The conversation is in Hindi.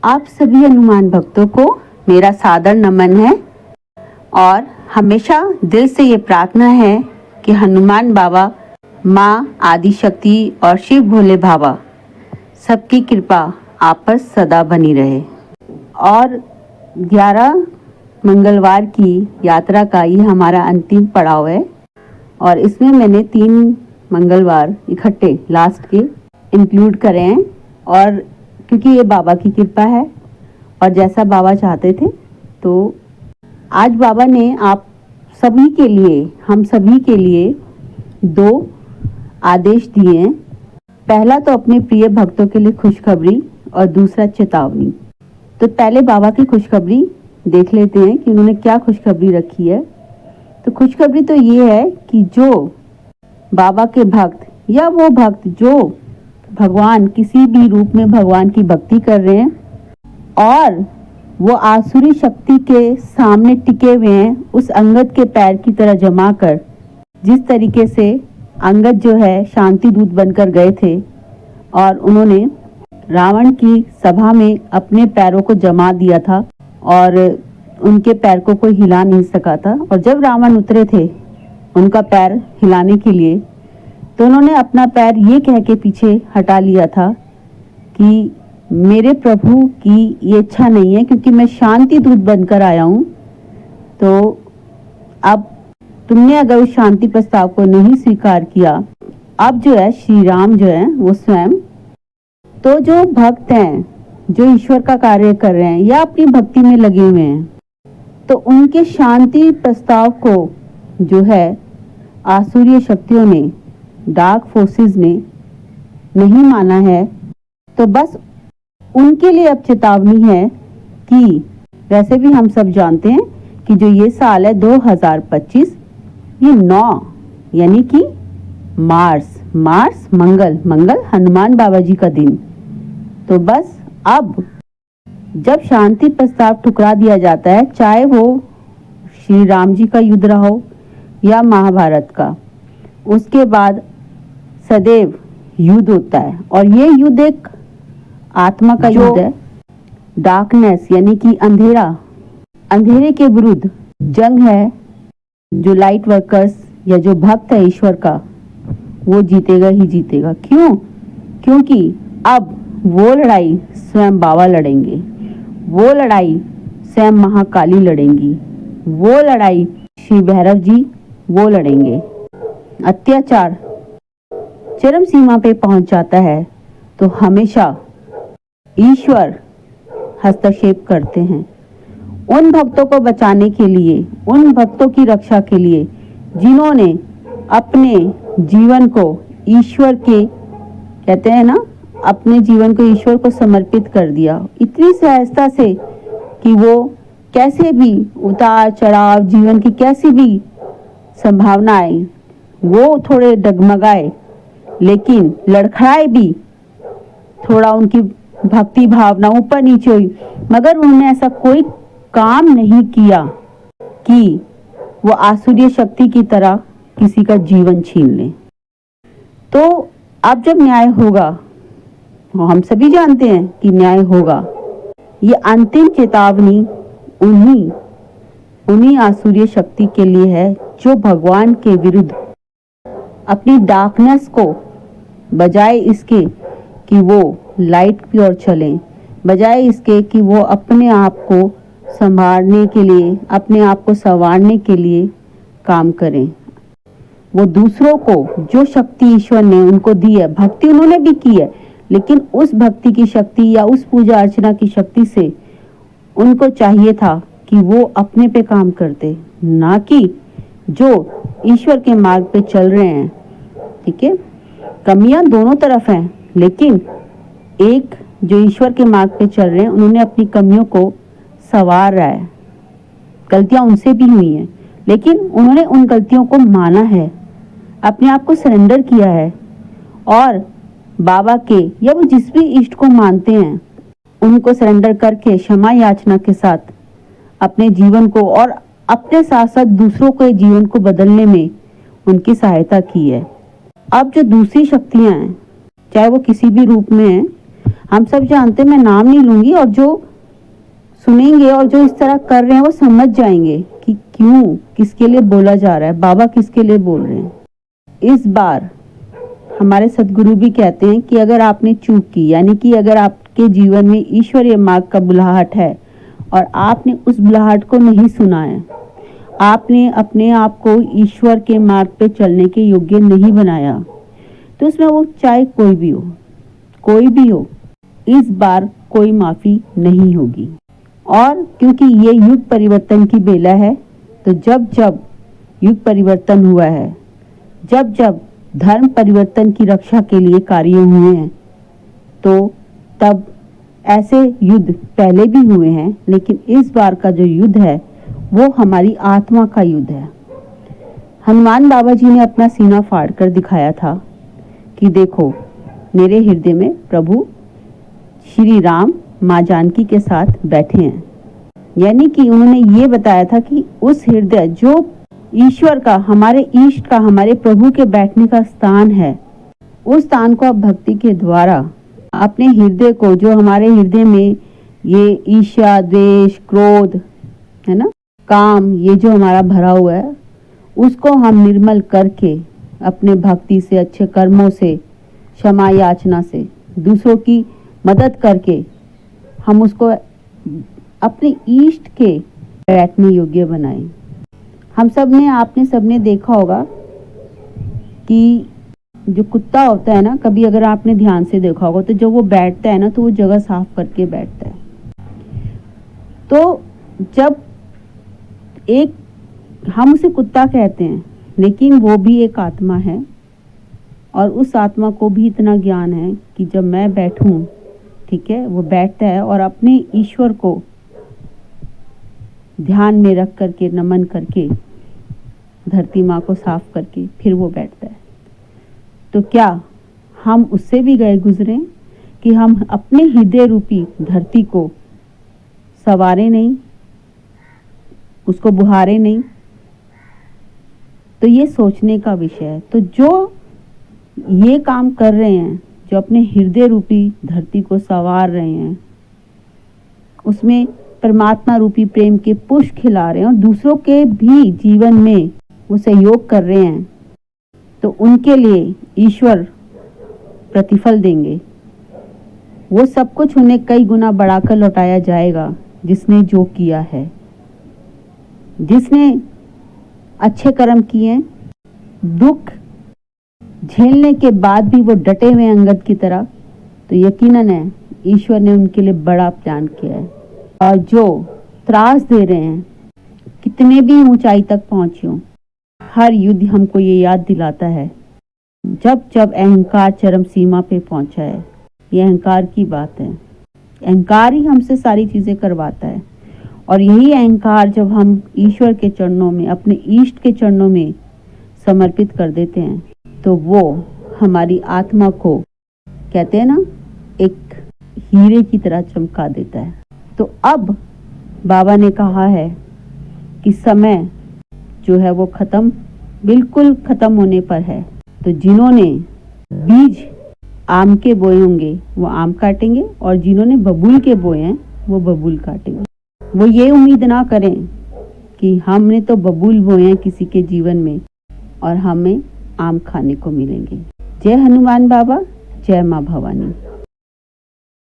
आप सभी हनुमान भक्तों को मेरा सादर नमन है और हमेशा दिल से ये प्रार्थना है कि हनुमान बाबा, माँ आदिशक्ति और शिव भोले बाबा सबकी कृपा आप पर सदा बनी रहे। और 11 मंगलवार की यात्रा का ये हमारा अंतिम पड़ाव है और इसमें मैंने 3 मंगलवार इकट्ठे लास्ट के इंक्लूड करे हैं और क्योंकि ये बाबा की कृपा है और जैसा बाबा चाहते थे, तो आज बाबा ने आप सभी के लिए, हम सभी के लिए 2 आदेश दिए हैं। पहला तो अपने प्रिय भक्तों के लिए खुशखबरी और दूसरा चेतावनी। तो पहले बाबा की खुशखबरी देख लेते हैं कि उन्होंने क्या खुशखबरी रखी है। तो खुशखबरी तो ये है कि जो बाबा के भक्त या वो भक्त जो भगवान किसी भी रूप में भगवान की भक्ति कर रहे हैं और वो आसुरी शक्ति के सामने टिके हुए हैं, उस अंगद के पैर की तरह जमा कर, जिस तरीके से अंगद जो है शांति दूत बनकर गए थे और उन्होंने रावण की सभा में अपने पैरों को जमा दिया था और उनके पैर को कोई हिला नहीं सका था। और जब रावण उतरे थे उनका पैर हिलाने के लिए, तो उन्होंने अपना पैर ये कह के पीछे हटा लिया था कि मेरे प्रभु की ये इच्छा नहीं है, क्योंकि मैं शांति दूत बनकर आया हूँ। तो अब तुमने अगर उस शांति प्रस्ताव को नहीं स्वीकार किया, अब जो है श्री राम जो है वो स्वयं, तो जो भक्त हैं जो ईश्वर का कार्य कर रहे हैं या अपनी भक्ति में लगे हुए हैं, तो उनके शांति प्रस्ताव को जो है आसुरी शक्तियों ने, डार्क फोर्सेस ने नहीं माना है। तो बस उनके लिए अब चेतावनी है कि वैसे भी हम सब जानते हैं कि जो ये साल है 2025, ये 9 यानी कि मार्स मंगल हनुमान बाबा जी का दिन। तो बस अब जब शांति प्रस्ताव ठुकरा दिया जाता है, चाहे वो श्री राम जी का युद्ध रहा हो या महाभारत का, उसके बाद सदैव युद्ध होता है और ये युद्ध एक आत्मा का युद्ध है। डार्कनेस यानी कि अंधेरे के विरुद्ध जंग है। जो लाइट वर्कर्स या जो भक्त है ईश्वर का, वो जीतेगा ही जीतेगा। क्यों? क्योंकि अब वो लड़ाई स्वयं बाबा लड़ेंगे, वो लड़ाई स्वयं महाकाली लड़ेंगी, वो लड़ाई श्री भैरव जी वो लड़ेंगे। अत्याचार चरम सीमा पे पहुंच जाता है तो हमेशा ईश्वर हस्तक्षेप करते हैं उन भक्तों को बचाने के लिए, उन भक्तों की रक्षा के लिए जिन्होंने अपने जीवन को ईश्वर के, कहते हैं ना, अपने जीवन को ईश्वर को समर्पित कर दिया इतनी सहजता से कि वो कैसे भी उतार चढ़ाव, जीवन की कैसी भी संभावनाएं, वो थोड़े डगमगाए लेकिन लड़खड़ाए भी, थोड़ा उनकी भक्ति भावना ऊपर नीचे हुई, मगर उन्होंने ऐसा कोई काम नहीं किया कि वो आसुरी शक्ति की तरह किसी का जीवन छीन ले। तो अब जब न्याय होगा, हम सभी जानते हैं कि न्याय होगा, ये अंतिम चेतावनी उन्हीं आसुरी शक्ति के लिए है जो भगवान के विरुद्ध अपनी डार्कनेस को, बजाय इसके कि वो लाइट की ओर चलें, बजाय इसके कि वो अपने आप को संभालने के लिए, अपने आप को संवारने के लिए काम करें, वो दूसरों को जो शक्ति ईश्वर ने उनको दी है, भक्ति उन्होंने भी की है, लेकिन उस भक्ति की शक्ति या उस पूजा अर्चना की शक्ति से उनको चाहिए था कि वो अपने पे काम करते, ना कि जो ईश्वर के मार्ग पे चल रहे हैं। ठीक है, कमियां दोनों तरफ हैं, लेकिन एक जो ईश्वर के मार्ग पे चल रहे हैं, उन्होंने अपनी कमियों को संवार रहा है। गलतियां उनसे भी हुई हैं, लेकिन उन्होंने उन गलतियों को माना है, अपने आप को सरेंडर किया है और बाबा के या वो जिस भी इष्ट को मानते हैं उनको सरेंडर करके क्षमा याचना के साथ अपने जीवन को और अपने साथ साथ दूसरों के जीवन को बदलने में उनकी सहायता की है। अब जो दूसरी शक्तियां हैं, चाहे वो किसी भी रूप में हैं, हम सब जानते हैं, मैं नाम नहीं लूंगी, और जो सुनेंगे और जो इस तरह कर रहे हैं वो समझ जाएंगे कि क्यों, किसके लिए बोला जा रहा है, बाबा किसके लिए बोल रहे हैं। इस बार हमारे सदगुरु भी कहते हैं कि अगर आपने चूक की, यानी कि अगर आपके जीवन में ईश्वरीय मार्ग का बुलाहट है और आपने उस बुलाहट को नहीं सुना है, आपने अपने आप को ईश्वर के मार्ग पे चलने के योग्य नहीं बनाया, तो उसमें वो चाहे कोई भी हो, इस बार कोई माफी नहीं होगी। और क्योंकि ये युग परिवर्तन की बेला है, तो जब जब युग परिवर्तन हुआ है, जब जब धर्म परिवर्तन की रक्षा के लिए कार्य हुए हैं, तो तब ऐसे युद्ध पहले भी हुए हैं, लेकिन इस बार का जो युद्ध है वो हमारी आत्मा का युद्ध है। हनुमान बाबा जी ने अपना सीना फाड़ कर दिखाया था कि देखो, मेरे हृदय में प्रभु श्री राम माँ जानकी के साथ बैठे हैं। यानी कि उन्होंने ये बताया था कि उस हृदय जो ईश्वर का, हमारे इष्ट का, हमारे प्रभु के बैठने का स्थान है, उस स्थान को आप भक्ति के द्वारा अपने हृदय को, जो हमारे हृदय में ये ईर्ष्या, द्वेष, क्रोध है ना, काम, ये जो हमारा भरा हुआ है, उसको हम निर्मल करके अपने भक्ति से, अच्छे कर्मों से, क्षमा याचना से, दूसरों की मदद करके हम उसको अपने इष्ट के बैठने योग्य बनाएं। हम सब ने, आपने सबने देखा होगा कि जो कुत्ता होता है ना, कभी अगर आपने ध्यान से देखा होगा, तो जब वो बैठता है ना, तो वो जगह साफ करके बैठता है। तो जब हम उसे कुत्ता कहते हैं, लेकिन वो भी एक आत्मा है, और उस आत्मा को भी इतना ज्ञान है कि जब मैं बैठूं, ठीक है, वो बैठता है और अपने ईश्वर को ध्यान में रख करके, नमन करके, धरती माँ को साफ करके फिर वो बैठता है। तो क्या हम उससे भी गए गुजरे कि हम अपने हृदय रूपी धरती को संवारे नहीं, उसको बुहारे नहीं? तो ये सोचने का विषय है। तो जो ये काम कर रहे हैं, जो अपने हृदय रूपी धरती को संवार रहे हैं, उसमें परमात्मा रूपी प्रेम के पुष्प खिला रहे हैं और दूसरों के भी जीवन में वो सहयोग कर रहे हैं, तो उनके लिए ईश्वर प्रतिफल देंगे। वो सब कुछ उन्हें कई गुना बढ़ाकर लौटाया जाएगा, जिसने जो किया है, जिसने अच्छे कर्म किए, दुख झेलने के बाद भी वो डटे हुए अंगद की तरह, तो यकीनन है ईश्वर ने उनके लिए बड़ा प्लान किया है। और जो त्रास दे रहे हैं, कितने भी ऊंचाई तक पहुंचे हों, हर युद्ध हमको ये याद दिलाता है, जब जब अहंकार चरम सीमा पे पहुंचा है, ये अहंकार की बात है। अहंकार ही हमसे सारी चीजें करवाता है, और यही अहंकार जब हम ईश्वर के चरणों में, अपने इष्ट के चरणों में समर्पित कर देते हैं, तो वो हमारी आत्मा को, कहते हैं ना, एक हीरे की तरह चमका देता है। तो अब बाबा ने कहा है कि समय जो है वो बिल्कुल खत्म होने पर है। तो जिन्होंने बीज आम के बोए होंगे वो आम काटेंगे, और जिन्होंने बबूल के बोए हैं वो बबूल काटेंगे। वो ये उम्मीद ना करें कि हमने तो बबूल बोए हैं किसी के जीवन में और हमें आम खाने को मिलेंगे। जय हनुमान बाबा, जय माँ भवानी।